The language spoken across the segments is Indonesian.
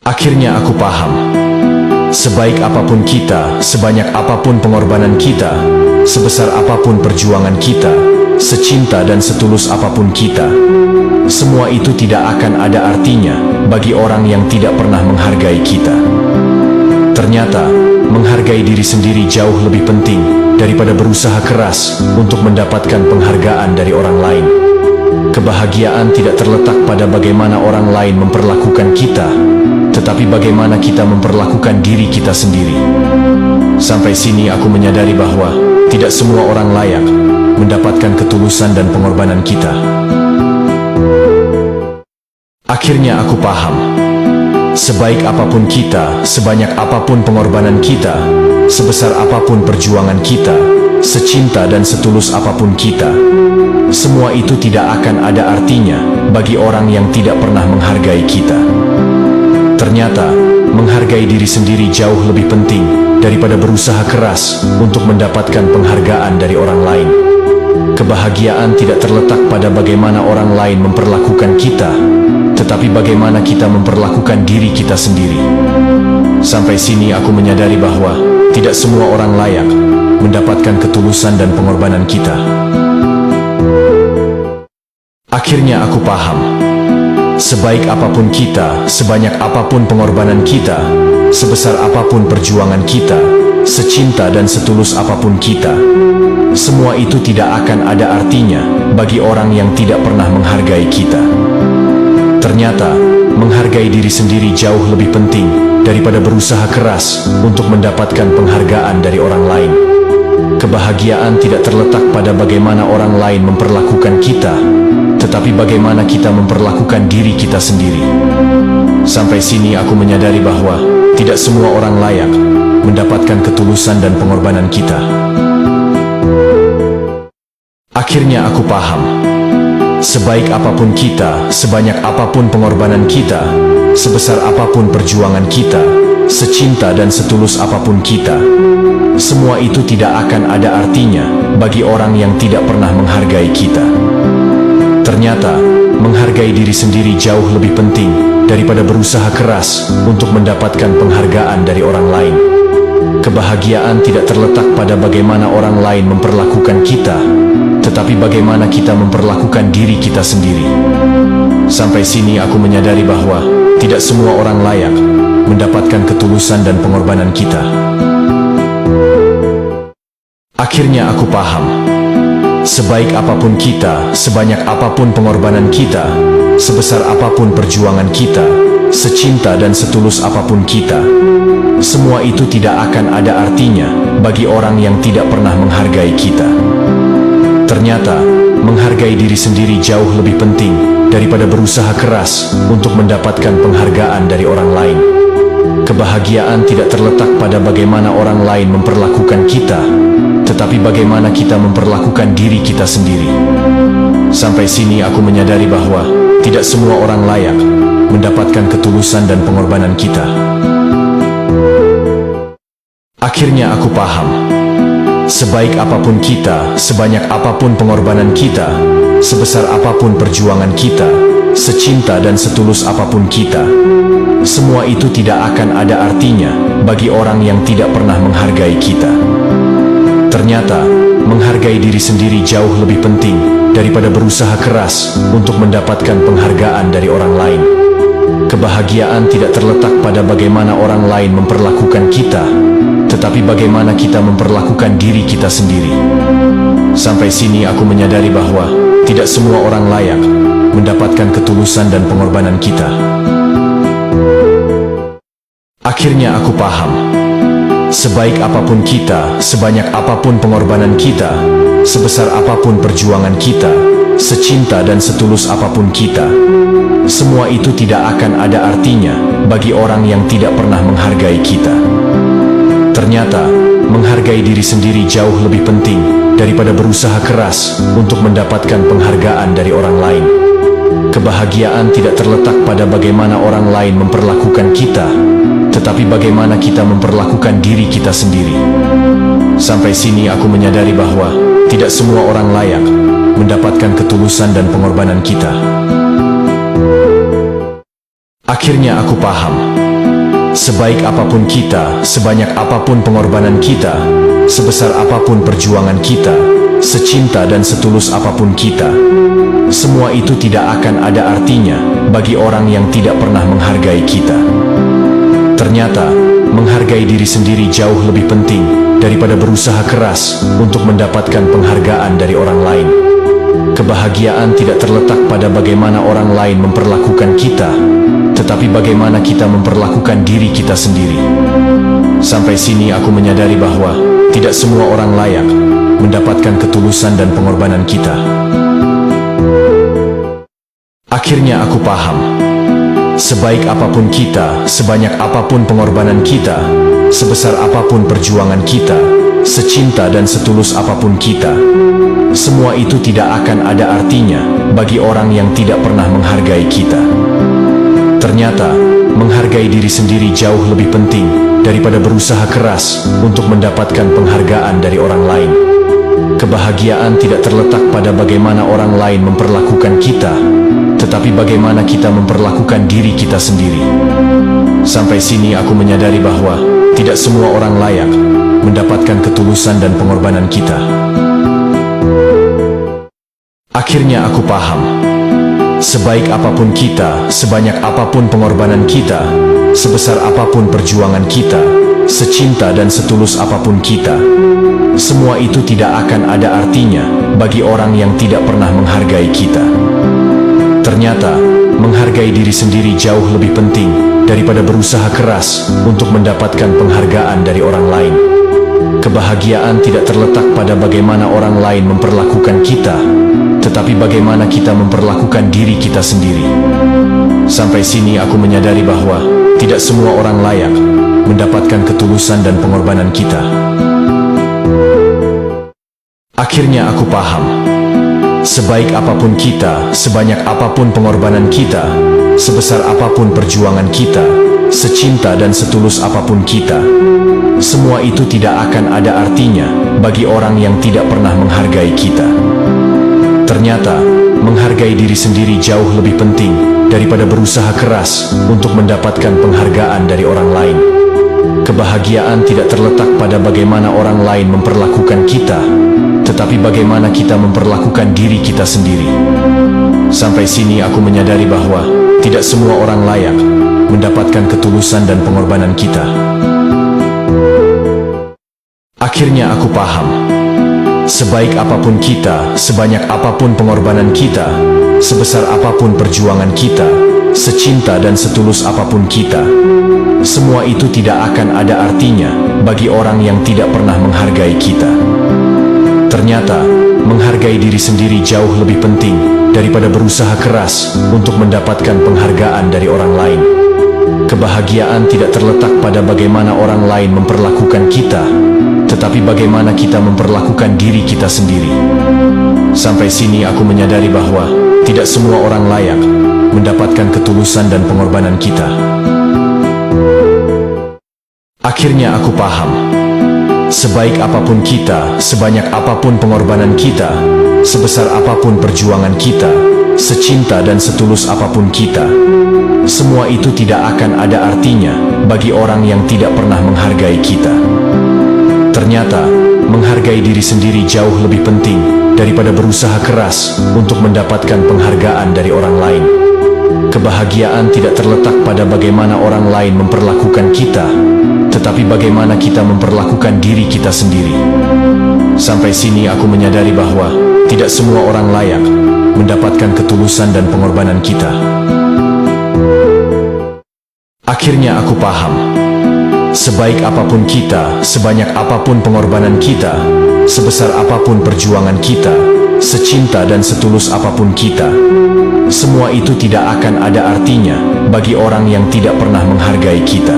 Akhirnya aku paham, sebaik apapun kita, sebanyak apapun pengorbanan kita, sebesar apapun perjuangan kita, secinta dan setulus apapun kita, semua itu tidak akan ada artinya bagi orang yang tidak pernah menghargai kita. Ternyata, menghargai diri sendiri jauh lebih penting daripada berusaha keras untuk mendapatkan penghargaan dari orang lain. Kebahagiaan tidak terletak pada bagaimana orang lain memperlakukan kita, tetapi bagaimana kita memperlakukan diri kita sendiri. Sampai sini aku menyadari bahwa tidak semua orang layak mendapatkan ketulusan dan pengorbanan kita. Akhirnya aku paham, sebaik apapun kita, sebanyak apapun pengorbanan kita, sebesar apapun perjuangan kita, secinta dan setulus apapun kita, semua itu tidak akan ada artinya bagi orang yang tidak pernah menghargai kita. Ternyata, menghargai diri sendiri jauh lebih penting daripada berusaha keras untuk mendapatkan penghargaan dari orang lain. Kebahagiaan tidak terletak pada bagaimana orang lain memperlakukan kita, tetapi bagaimana kita memperlakukan diri kita sendiri. Sampai sini aku menyadari bahwa tidak semua orang layak mendapatkan ketulusan dan pengorbanan kita. Akhirnya aku paham, sebaik apapun kita, sebanyak apapun pengorbanan kita, sebesar apapun perjuangan kita, secinta dan setulus apapun kita, semua itu tidak akan ada artinya bagi orang yang tidak pernah menghargai kita. Ternyata, menghargai diri sendiri jauh lebih penting daripada berusaha keras untuk mendapatkan penghargaan dari orang lain. Kebahagiaan tidak terletak pada bagaimana orang lain memperlakukan kita, tetapi bagaimana kita memperlakukan diri kita sendiri. Sampai sini aku menyadari bahwa tidak semua orang layak mendapatkan ketulusan dan pengorbanan kita. Akhirnya aku paham, sebaik apapun kita, sebanyak apapun pengorbanan kita, sebesar apapun perjuangan kita, secinta dan setulus apapun kita, semua itu tidak akan ada artinya bagi orang yang tidak pernah menghargai kita. Ternyata, menghargai diri sendiri jauh lebih penting daripada berusaha keras untuk mendapatkan penghargaan dari orang lain. Kebahagiaan tidak terletak pada bagaimana orang lain memperlakukan kita, tetapi bagaimana kita memperlakukan diri kita sendiri. Sampai sini aku menyadari bahwa tidak semua orang layak mendapatkan ketulusan dan pengorbanan kita. Akhirnya aku paham, sebaik apapun kita, sebanyak apapun pengorbanan kita, sebesar apapun perjuangan kita, secinta dan setulus apapun kita, semua itu tidak akan ada artinya bagi orang yang tidak pernah menghargai kita. Ternyata, menghargai diri sendiri jauh lebih penting daripada berusaha keras untuk mendapatkan penghargaan dari orang lain. Kebahagiaan tidak terletak pada bagaimana orang lain memperlakukan kita, tetapi bagaimana kita memperlakukan diri kita sendiri. Sampai sini aku menyadari bahwa tidak semua orang layak mendapatkan ketulusan dan pengorbanan kita. Akhirnya aku paham, sebaik apapun kita, sebanyak apapun pengorbanan kita, sebesar apapun perjuangan kita, secinta dan setulus apapun kita, semua itu tidak akan ada artinya bagi orang yang tidak pernah menghargai kita. Ternyata, menghargai diri sendiri jauh lebih penting daripada berusaha keras untuk mendapatkan penghargaan dari orang lain. Kebahagiaan tidak terletak pada bagaimana orang lain memperlakukan kita, tetapi bagaimana kita memperlakukan diri kita sendiri. Sampai sini aku menyadari bahwa tidak semua orang layak mendapatkan ketulusan dan pengorbanan kita. Akhirnya aku paham, sebaik apapun kita, sebanyak apapun pengorbanan kita, sebesar apapun perjuangan kita, secinta dan setulus apapun kita, semua itu tidak akan ada artinya bagi orang yang tidak pernah menghargai kita. Ternyata, menghargai diri sendiri jauh lebih penting daripada berusaha keras untuk mendapatkan penghargaan dari orang lain. Kebahagiaan tidak terletak pada bagaimana orang lain memperlakukan kita, tetapi bagaimana kita memperlakukan diri kita sendiri. Sampai sini aku menyadari bahwa tidak semua orang layak mendapatkan ketulusan dan pengorbanan kita. Akhirnya aku paham, Sebaik apapun kita, sebanyak apapun pengorbanan kita, sebesar apapun perjuangan kita, secinta dan setulus apapun kita, semua itu tidak akan ada artinya bagi orang yang tidak pernah menghargai kita. Ternyata, menghargai diri sendiri jauh lebih penting daripada berusaha keras untuk mendapatkan penghargaan dari orang lain. Kebahagiaan tidak terletak pada bagaimana orang lain memperlakukan kita, tetapi bagaimana kita memperlakukan diri kita sendiri. Sampai sini aku menyadari bahwa tidak semua orang layak mendapatkan ketulusan dan pengorbanan kita. Akhirnya aku paham, sebaik apapun kita, sebanyak apapun pengorbanan kita, sebesar apapun perjuangan kita, secinta dan setulus apapun kita, semua itu tidak akan ada artinya bagi orang yang tidak pernah menghargai kita. Ternyata, menghargai diri sendiri jauh lebih penting daripada berusaha keras untuk mendapatkan penghargaan dari orang lain. Kebahagiaan tidak terletak pada bagaimana orang lain memperlakukan kita, tetapi bagaimana kita memperlakukan diri kita sendiri. Sampai sini aku menyadari bahwa tidak semua orang layak mendapatkan ketulusan dan pengorbanan kita. Akhirnya aku paham, sebaik apapun kita, sebanyak apapun pengorbanan kita, sebesar apapun perjuangan kita, secinta dan setulus apapun kita, semua itu tidak akan ada artinya bagi orang yang tidak pernah menghargai kita. Ternyata, menghargai diri sendiri jauh lebih penting daripada berusaha keras untuk mendapatkan penghargaan dari orang lain. Kebahagiaan tidak terletak pada bagaimana orang lain memperlakukan kita, tetapi bagaimana kita memperlakukan diri kita sendiri. Sampai sini aku menyadari bahwa tidak semua orang layak mendapatkan ketulusan dan pengorbanan kita. Akhirnya aku paham, sebaik apapun kita, sebanyak apapun pengorbanan kita, sebesar apapun perjuangan kita, secinta dan setulus apapun kita, semua itu tidak akan ada artinya bagi orang yang tidak pernah menghargai kita. Ternyata, menghargai diri sendiri jauh lebih penting daripada berusaha keras untuk mendapatkan penghargaan dari orang lain. Kebahagiaan tidak terletak pada bagaimana orang lain memperlakukan kita, tetapi bagaimana kita memperlakukan diri kita sendiri. Sampai sini aku menyadari bahwa tidak semua orang layak mendapatkan ketulusan dan pengorbanan kita. Akhirnya aku paham, sebaik apapun kita, sebanyak apapun pengorbanan kita, sebesar apapun perjuangan kita, secinta dan setulus apapun kita, semua itu tidak akan ada artinya bagi orang yang tidak pernah menghargai kita. Ternyata, menghargai diri sendiri jauh lebih penting daripada berusaha keras untuk mendapatkan penghargaan dari orang lain. Kebahagiaan tidak terletak pada bagaimana orang lain memperlakukan kita, tetapi bagaimana kita memperlakukan diri kita sendiri. Sampai sini aku menyadari bahwa tidak semua orang layak mendapatkan ketulusan dan pengorbanan kita. Akhirnya aku paham, sebaik apapun kita, sebanyak apapun pengorbanan kita, sebesar apapun perjuangan kita, secinta dan setulus apapun kita, semua itu tidak akan ada artinya bagi orang yang tidak pernah menghargai kita. Ternyata, menghargai diri sendiri jauh lebih penting daripada berusaha keras untuk mendapatkan penghargaan dari orang lain. Kebahagiaan tidak terletak pada bagaimana orang lain memperlakukan kita, tetapi bagaimana kita memperlakukan diri kita sendiri. Sampai sini aku menyadari bahwa tidak semua orang layak mendapatkan ketulusan dan pengorbanan kita. Akhirnya aku paham, sebaik apapun kita, sebanyak apapun pengorbanan kita, sebesar apapun perjuangan kita, secinta dan setulus apapun kita, semua itu tidak akan ada artinya bagi orang yang tidak pernah menghargai kita.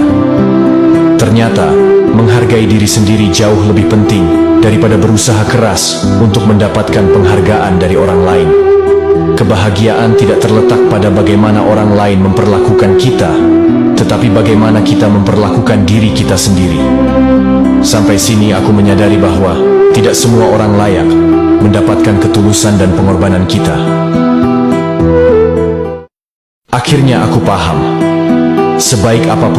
Ternyata, menghargai diri sendiri jauh lebih penting daripada berusaha keras untuk mendapatkan penghargaan dari orang lain. Kebahagiaan tidak terletak pada bagaimana orang lain memperlakukan kita, tetapi bagaimana kita memperlakukan diri kita sendiri. Sampai sini aku menyadari bahwa tidak semua orang layak mendapatkan ketulusan dan pengorbanan kita. Akhirnya aku paham, sebaik apapun